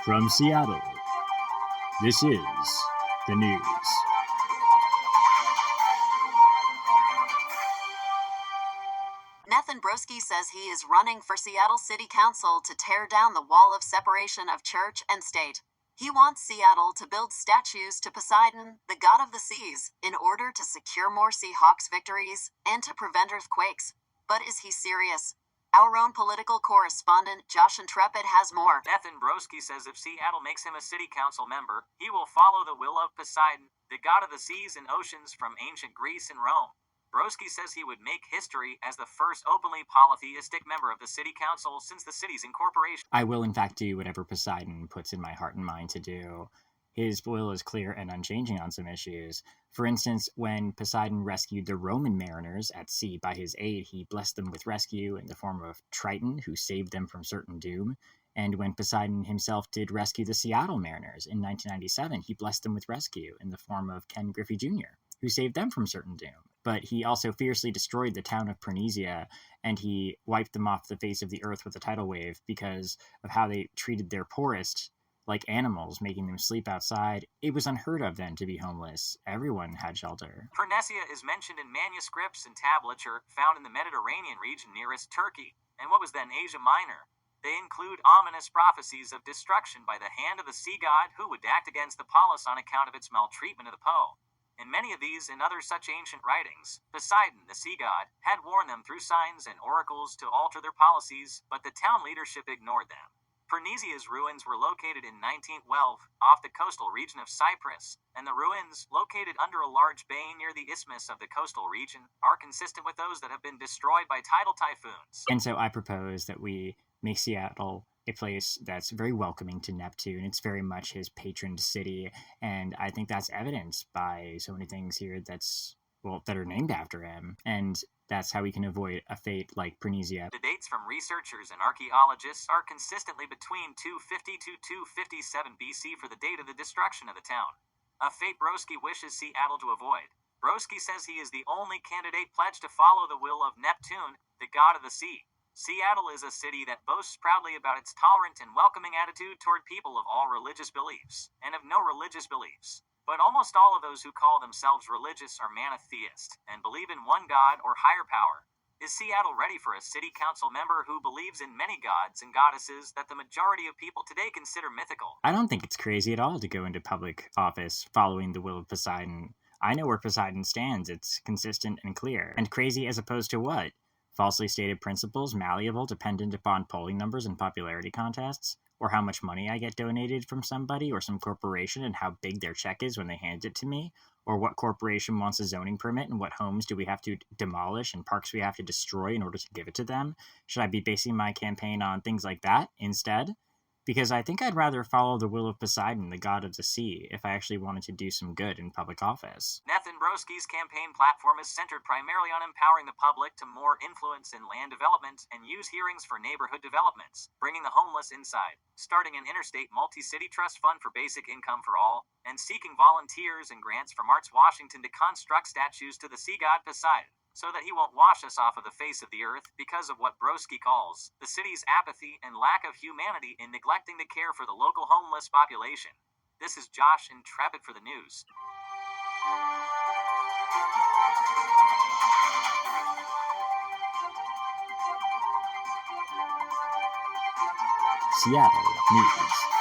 From Seattle, this is the news. Nethun Broski says he is running for Seattle City Council to tear down the wall of separation of church and state. He wants Seattle to build statues to Poseidon, the god of the seas, in order to secure more Seahawks victories and to prevent earthquakes. But is he serious? Our own political correspondent, Josh Intrepid, has more. Nethun Broski says if Seattle makes him a city council member, he will follow the will of Poseidon, the god of the seas and oceans from ancient Greece and Rome. Broski says he would make history as the first openly polytheistic member of the city council since the city's incorporation. I will in fact do whatever Poseidon puts in my heart and mind to do. His will is clear and unchanging on some issues. For instance, when Poseidon rescued the Roman mariners at sea by his aid, he blessed them with rescue in the form of Triton, who saved them from certain doom. And when Poseidon himself did rescue the Seattle Mariners in 1997, he blessed them with rescue in the form of Ken Griffey Jr., who saved them from certain doom. But he also fiercely destroyed the town of Pernesia, and he wiped them off the face of the earth with a tidal wave because of how they treated their poorest like animals, making them sleep outside. It was unheard of then to be homeless. Everyone had shelter. Pernesia is mentioned in manuscripts and tablature found in the Mediterranean region nearest Turkey, and what was then Asia Minor. They include ominous prophecies of destruction by the hand of the sea god who would act against the polis on account of its maltreatment of the Po. In many of these and other such ancient writings, Poseidon, the sea god, had warned them through signs and oracles to alter their policies, but the town leadership ignored them. Pernesia's ruins were located in 1912 off the coastal region of Cyprus, and the ruins, located under a large bay near the isthmus of the coastal region, are consistent with those that have been destroyed by tidal typhoons. And so I propose that we make Seattle a place that's very welcoming to Neptune. It's very much his patron city, and I think that's evidenced by so many things here that are named after him, and that's how we can avoid a fate like Pernesia. The dates from researchers and archaeologists are consistently between 250 to 257 BC for the date of the destruction of the town, a fate Broski wishes Seattle to avoid. Broski says he is the only candidate pledged to follow the will of Neptune, the god of the sea. Seattle is a city that boasts proudly about its tolerant and welcoming attitude toward people of all religious beliefs, and of no religious beliefs. But almost all of those who call themselves religious are monotheist, and believe in one god or higher power. Is Seattle ready for a city council member who believes in many gods and goddesses that the majority of people today consider mythical? I don't think it's crazy at all to go into public office following the will of Poseidon. I know where Poseidon stands. It's consistent and clear. And crazy as opposed to what? Falsely stated principles, malleable, dependent upon polling numbers and popularity contests, or how much money I get donated from somebody or some corporation and how big their check is when they hand it to me, or what corporation wants a zoning permit and what homes do we have to demolish and parks we have to destroy in order to give it to them. Should I be basing my campaign on things like that instead? Because I think I'd rather follow the will of Poseidon, the god of the sea, if I actually wanted to do some good in public office. Nethun Broski's campaign platform is centered primarily on empowering the public to more influence in land development and use hearings for neighborhood developments, bringing the homeless inside, starting an interstate multi-city trust fund for basic income for all, and seeking volunteers and grants from Arts Washington to construct statues to the sea god Poseidon, so that he won't wash us off of the face of the earth because of what Broski calls the city's apathy and lack of humanity in neglecting to care for the local homeless population. This is Josh Intrepid for the news. Seattle News.